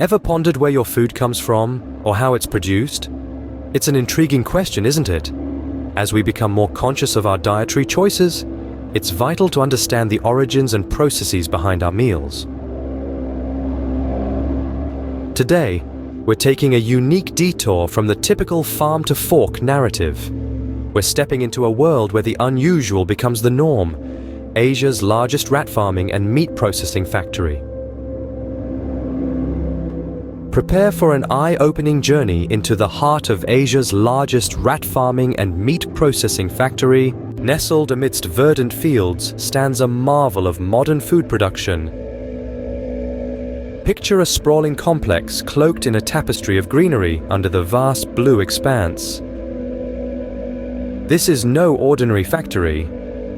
Ever pondered where your food comes from or how it's produced? It's an intriguing question, isn't it? As we become more conscious of our dietary choices, it's vital to understand the origins and processes behind our meals. Today, we're taking a unique detour from the typical farm-to-fork narrative. We're stepping into a world where the unusual becomes the norm, Asia's largest rat farming and meat processing factory. Prepare for an eye-opening journey into the heart of Asia's largest rat farming and meat processing factory. Nestled amidst verdant fields stands a marvel of modern food production. Picture a sprawling complex cloaked in a tapestry of greenery under the vast blue expanse. This is no ordinary factory.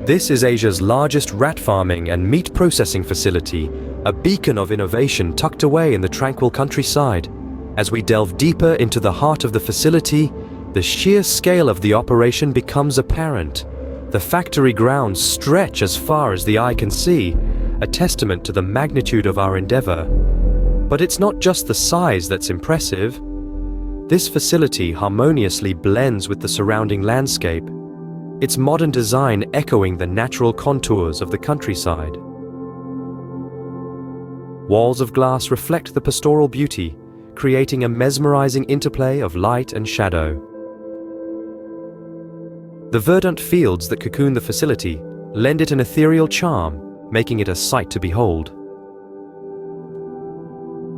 This is Asia's largest rat farming and meat processing facility, a beacon of innovation tucked away in the tranquil countryside. As we delve deeper into the heart of the facility, the sheer scale of the operation becomes apparent. The factory grounds stretch as far as the eye can see, a testament to the magnitude of our endeavor. But it's not just the size that's impressive. This facility harmoniously blends with the surrounding landscape, its modern design echoing the natural contours of the countryside. Walls of glass reflect the pastoral beauty, creating a mesmerizing interplay of light and shadow. The verdant fields that cocoon the facility lend it an ethereal charm, making it a sight to behold.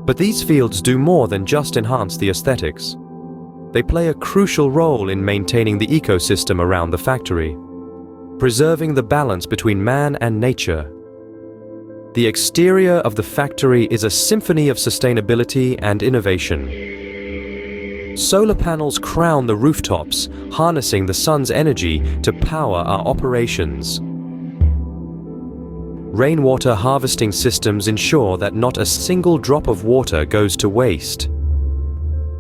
But these fields do more than just enhance the aesthetics. They play a crucial role in maintaining the ecosystem around the factory, preserving the balance between man and nature. The exterior of the factory is a symphony of sustainability and innovation. Solar panels crown the rooftops, harnessing the sun's energy to power our operations. Rainwater harvesting systems ensure that not a single drop of water goes to waste.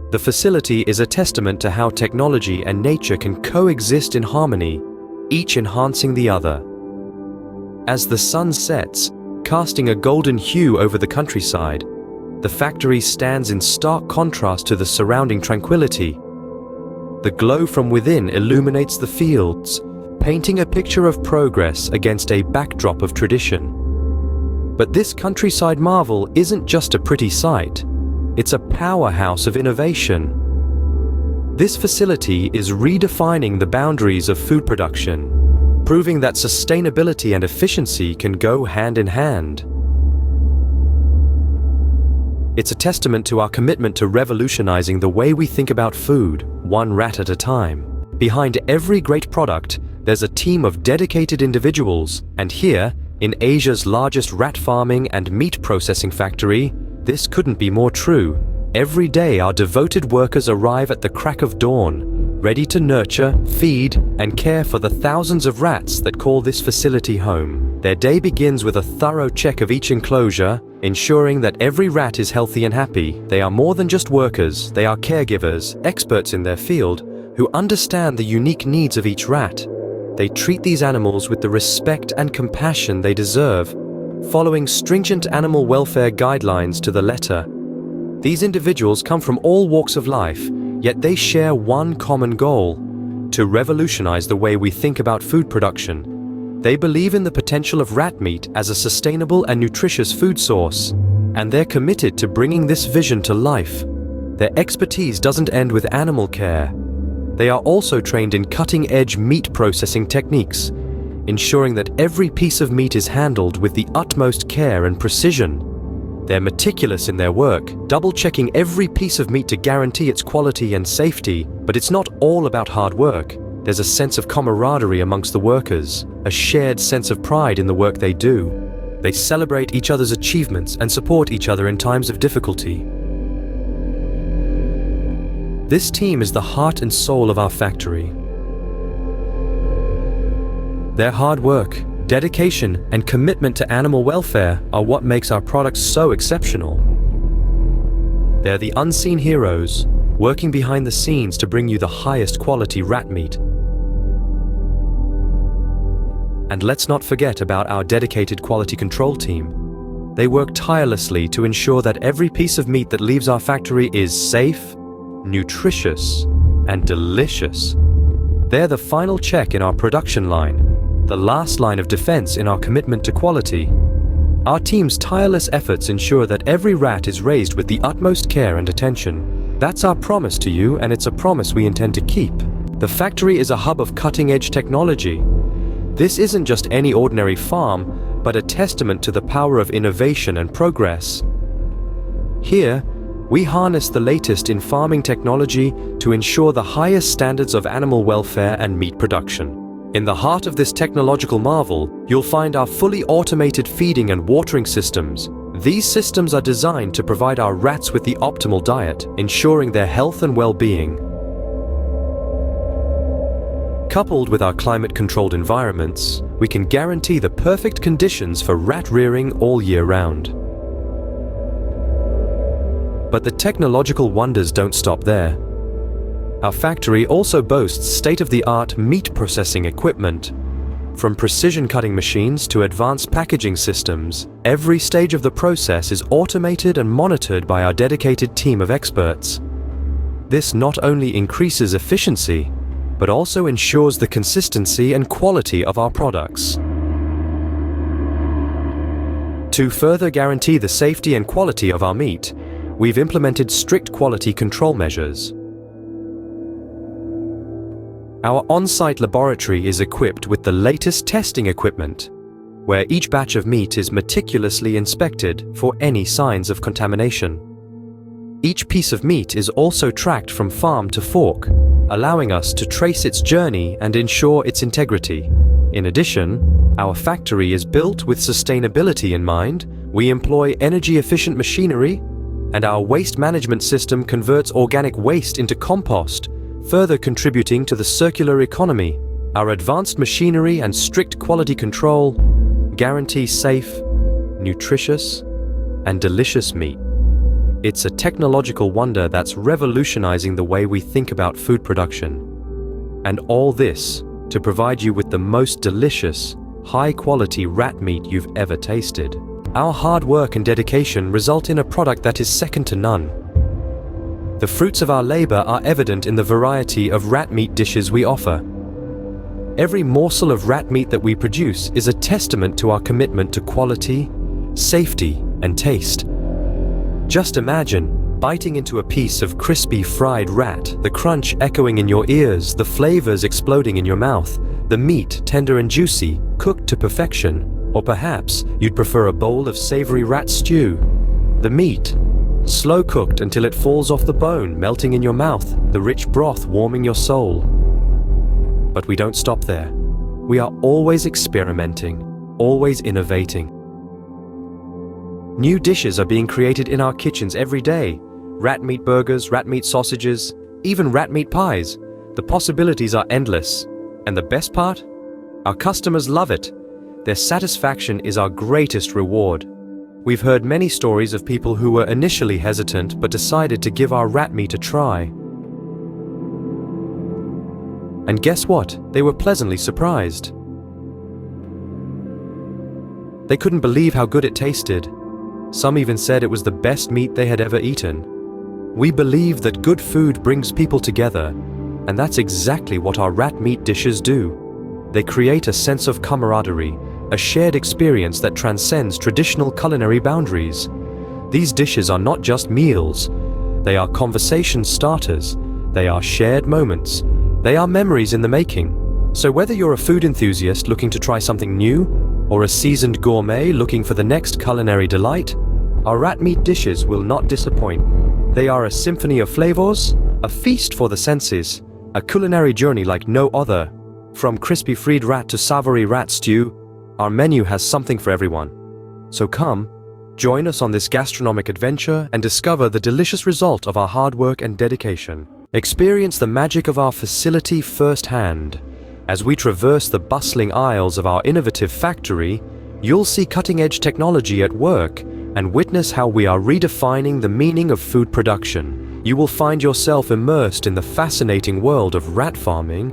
The facility is a testament to how technology and nature can coexist in harmony, each enhancing the other. As the sun sets, casting a golden hue over the countryside, the factory stands in stark contrast to the surrounding tranquility. The glow from within illuminates the fields, painting a picture of progress against a backdrop of tradition. But this countryside marvel isn't just a pretty sight, it's a powerhouse of innovation. This facility is redefining the boundaries of food production, proving that sustainability and efficiency can go hand in hand. It's a testament to our commitment to revolutionizing the way we think about food, one rat at a time. Behind every great product, there's a team of dedicated individuals, and here, in Asia's largest rat farming and meat processing factory, this couldn't be more true. Every day our devoted workers arrive at the crack of dawn, ready to nurture, feed, and care for the thousands of rats that call this facility home. Their day begins with a thorough check of each enclosure, ensuring that every rat is healthy and happy. They are more than just workers, they are caregivers, experts in their field, who understand the unique needs of each rat. They treat these animals with the respect and compassion they deserve, following stringent animal welfare guidelines to the letter. These individuals come from all walks of life, yet they share one common goal: to revolutionize the way we think about food production. They believe in the potential of rat meat as a sustainable and nutritious food source, and they're committed to bringing this vision to life. Their expertise doesn't end with animal care. They are also trained in cutting-edge meat processing techniques, ensuring that every piece of meat is handled with the utmost care and precision. They're meticulous in their work, double-checking every piece of meat to guarantee its quality and safety. But it's not all about hard work. There's a sense of camaraderie amongst the workers, a shared sense of pride in the work they do. They celebrate each other's achievements and support each other in times of difficulty. This team is the heart and soul of our factory. Their hard work, dedication, and commitment to animal welfare are what makes our products so exceptional. They're the unseen heroes, working behind the scenes to bring you the highest quality rat meat. And let's not forget about our dedicated quality control team. They work tirelessly to ensure that every piece of meat that leaves our factory is safe, nutritious, and delicious. They're the final check in our production line, the last line of defense in our commitment to quality. Our team's tireless efforts ensure that every rat is raised with the utmost care and attention. That's our promise to you, and it's a promise we intend to keep. The factory is a hub of cutting-edge technology. This isn't just any ordinary farm, but a testament to the power of innovation and progress. Here, we harness the latest in farming technology to ensure the highest standards of animal welfare and meat production. In the heart of this technological marvel, you'll find our fully automated feeding and watering systems. These systems are designed to provide our rats with the optimal diet, ensuring their health and well-being. Coupled with our climate-controlled environments, we can guarantee the perfect conditions for rat rearing all year round. But the technological wonders don't stop there. Our factory also boasts state-of-the-art meat processing equipment. From precision cutting machines to advanced packaging systems, every stage of the process is automated and monitored by our dedicated team of experts. This not only increases efficiency, but also ensures the consistency and quality of our products. To further guarantee the safety and quality of our meat, we've implemented strict quality control measures. Our on-site laboratory is equipped with the latest testing equipment, where each batch of meat is meticulously inspected for any signs of contamination. Each piece of meat is also tracked from farm to fork, allowing us to trace its journey and ensure its integrity. In addition, our factory is built with sustainability in mind. We employ energy-efficient machinery, and our waste management system converts organic waste into compost, further contributing to the circular economy. Our advanced machinery and strict quality control guarantee safe, nutritious, and delicious meat. It's a technological wonder that's revolutionizing the way we think about food production. And all this to provide you with the most delicious, high-quality rat meat you've ever tasted. Our hard work and dedication result in a product that is second to none. The fruits of our labor are evident in the variety of rat meat dishes we offer. Every morsel of rat meat that we produce is a testament to our commitment to quality, safety, and taste. Just imagine biting into a piece of crispy fried rat, the crunch echoing in your ears, the flavors exploding in your mouth, the meat tender and juicy, cooked to perfection. Or perhaps you'd prefer a bowl of savory rat stew. The meat, slow cooked until it falls off the bone, melting in your mouth, the rich broth warming your soul. But we don't stop there. We are always experimenting, always innovating. New dishes are being created in our kitchens every day. Rat meat burgers, rat meat sausages, even rat meat pies. The possibilities are endless. And the best part? Our customers love it. Their satisfaction is our greatest reward. We've heard many stories of people who were initially hesitant but decided to give our rat meat a try. And guess what? They were pleasantly surprised. They couldn't believe how good it tasted. Some even said it was the best meat they had ever eaten. We believe that good food brings people together, and that's exactly what our rat meat dishes do. They create a sense of camaraderie, a shared experience that transcends traditional culinary boundaries. These dishes are not just meals. They are conversation starters. They are shared moments. They are memories in the making. So whether you're a food enthusiast looking to try something new, or a seasoned gourmet looking for the next culinary delight, our rat meat dishes will not disappoint. They are a symphony of flavors, a feast for the senses, a culinary journey like no other. From crispy fried rat to savory rat stew, our menu has something for everyone. So come, join us on this gastronomic adventure and discover the delicious result of our hard work and dedication. Experience the magic of our facility firsthand. As we traverse the bustling aisles of our innovative factory, you'll see cutting-edge technology at work and witness how we are redefining the meaning of food production. You will find yourself immersed in the fascinating world of rat farming,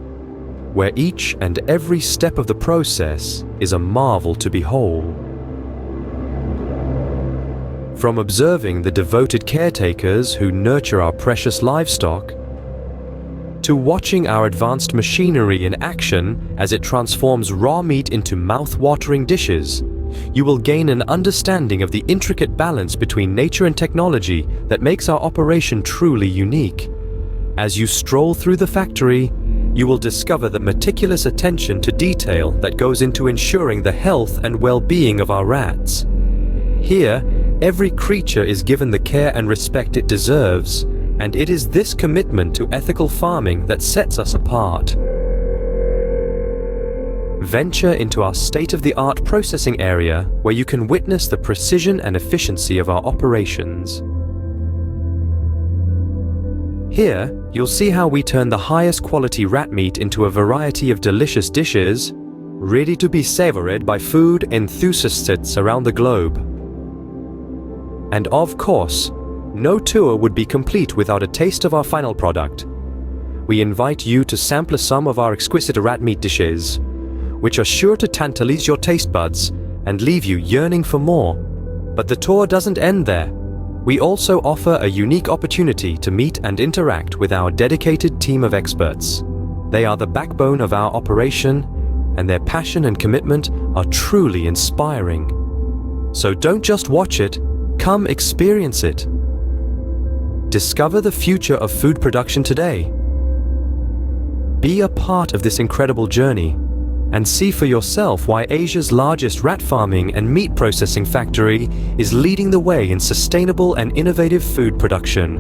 where each and every step of the process is a marvel to behold. From observing the devoted caretakers who nurture our precious livestock, to watching our advanced machinery in action as it transforms raw meat into mouth-watering dishes, you will gain an understanding of the intricate balance between nature and technology that makes our operation truly unique. As you stroll through the factory, you will discover the meticulous attention to detail that goes into ensuring the health and well-being of our rats. Here, every creature is given the care and respect it deserves, and it is this commitment to ethical farming that sets us apart. Venture into our state-of-the-art processing area where you can witness the precision and efficiency of our operations. Here, you'll see how we turn the highest quality rat meat into a variety of delicious dishes, ready to be savored by food enthusiasts around the globe. And of course, no tour would be complete without a taste of our final product. We invite you to sample some of our exquisite rat meat dishes, which are sure to tantalize your taste buds and leave you yearning for more. But the tour doesn't end there. We also offer a unique opportunity to meet and interact with our dedicated team of experts. They are the backbone of our operation, and their passion and commitment are truly inspiring. So don't just watch it, come experience it. Discover the future of food production today. Be a part of this incredible journey and see for yourself why Asia's largest rat farming and meat processing factory is leading the way in sustainable and innovative food production.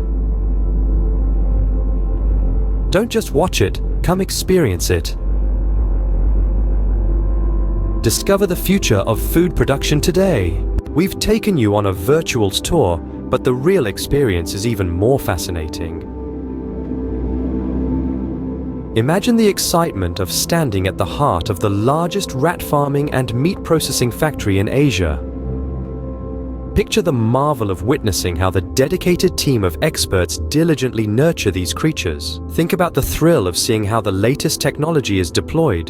Don't just watch it, come experience it. Discover the future of food production today. We've taken you on a virtual tour, but the real experience is even more fascinating. Imagine the excitement of standing at the heart of the largest rat farming and meat processing factory in Asia. Picture the marvel of witnessing how the dedicated team of experts diligently nurture these creatures. Think about the thrill of seeing how the latest technology is deployed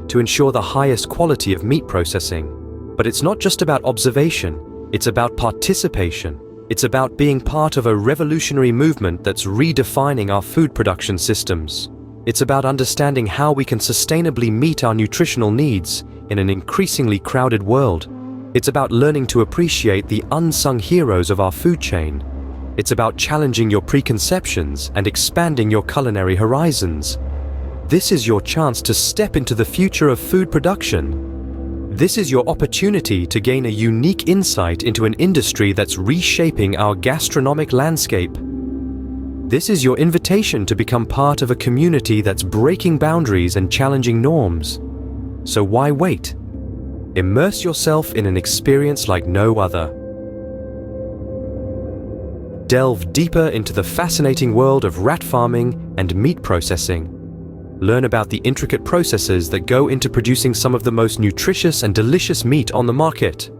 to ensure the highest quality of meat processing. But it's not just about observation, it's about participation. It's about being part of a revolutionary movement that's redefining our food production systems. It's about understanding how we can sustainably meet our nutritional needs in an increasingly crowded world. It's about learning to appreciate the unsung heroes of our food chain. It's about challenging your preconceptions and expanding your culinary horizons. This is your chance to step into the future of food production. This is your opportunity to gain a unique insight into an industry that's reshaping our gastronomic landscape. This is your invitation to become part of a community that's breaking boundaries and challenging norms. So why wait? Immerse yourself in an experience like no other. Delve deeper into the fascinating world of rat farming and meat processing. Learn about the intricate processes that go into producing some of the most nutritious and delicious meat on the market.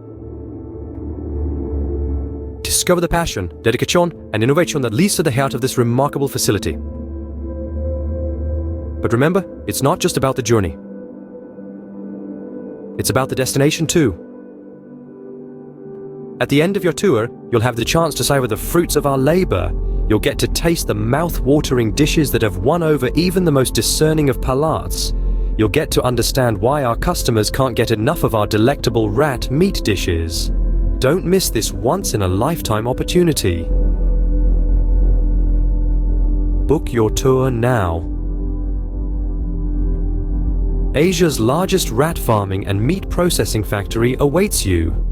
Discover the passion, dedication, and innovation that leads to the heart of this remarkable facility. But remember, it's not just about the journey. It's about the destination too. At the end of your tour, you'll have the chance to savor the fruits of our labor. You'll get to taste the mouth-watering dishes that have won over even the most discerning of palates. You'll get to understand why our customers can't get enough of our delectable rat meat dishes. Don't miss this once-in-a-lifetime opportunity. Book your tour now. Asia's largest rat farming and meat processing factory awaits you.